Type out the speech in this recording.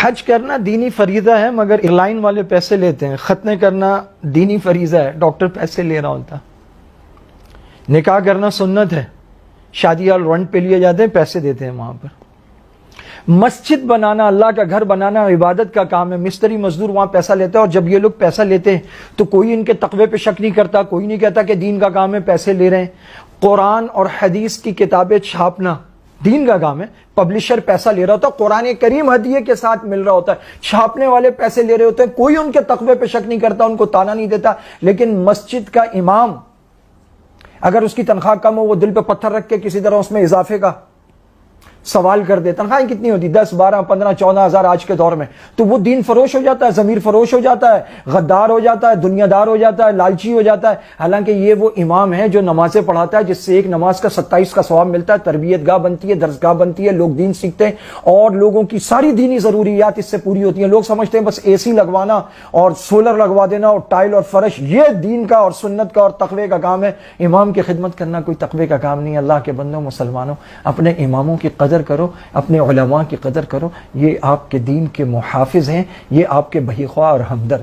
حج کرنا دینی فریضہ ہے، مگر ایئر لائن والے پیسے لیتے ہیں. ختنے کرنا دینی فریضہ ہے، ڈاکٹر پیسے لے رہا ہوتا. نکاح کرنا سنت ہے، شادی ہال رنٹ پہ لیے جاتے ہیں، پیسے دیتے ہیں وہاں پر. مسجد بنانا، اللہ کا گھر بنانا عبادت کا کام ہے. مستری مزدور وہاں پیسہ لیتا ہے، اور جب یہ لوگ پیسہ لیتے ہیں تو کوئی ان کے تقوی پہ شک نہیں کرتا، کوئی نہیں کہتا کہ دین کا کام ہے پیسے لے رہے ہیں. قرآن اور حدیث کی کتابیں چھاپنا دین کا کام ہے. پبلشر پیسہ لے رہا ہوتا ہے، قرآن کریم ہدیے کے ساتھ مل رہا ہوتا ہے، چھاپنے والے پیسے لے رہے ہوتے ہیں، کوئی ان کے تقوی پہ شک نہیں کرتا، ان کو تانا نہیں دیتا. لیکن مسجد کا امام اگر اس کی تنخواہ کم ہو، وہ دل پہ پتھر رکھ کے کسی طرح اس میں اضافے کا سوال کر دے. تنخواہیں کتنی ہوتی؟ 10 12 15 14 ہزار آج کے دور میں. تو وہ دین فروش ہو جاتا ہے، ضمیر فروش ہو جاتا ہے، غدار ہو جاتا ہے، دنیا دار ہو جاتا ہے، لالچی ہو جاتا ہے. حالانکہ یہ وہ امام ہے جو نمازیں پڑھاتا ہے، جس سے ایک نماز کا 27 کا ثواب ملتا ہے. تربیت گاہ بنتی ہے، درس گاہ بنتی ہے، لوگ دین سیکھتے ہیں، اور لوگوں کی ساری دینی ضروریات اس سے پوری ہوتی ہیں. لوگ سمجھتے ہیں بس اے سی لگوانا اور سولر لگوا دینا اور ٹائل اور فرش یہ دین کا اور سنت کا اور تقوی کا کام ہے. امام کی خدمت کرنا کوئی تقوی کا کام نہیں. اللہ کے بندوں مسلمانوں، اپنے اماموں کی قدر کرو، اپنے علماء کی قدر کرو. یہ آپ کے دین کے محافظ ہیں، یہ آپ کے بھائی خواہ اور ہمدرد.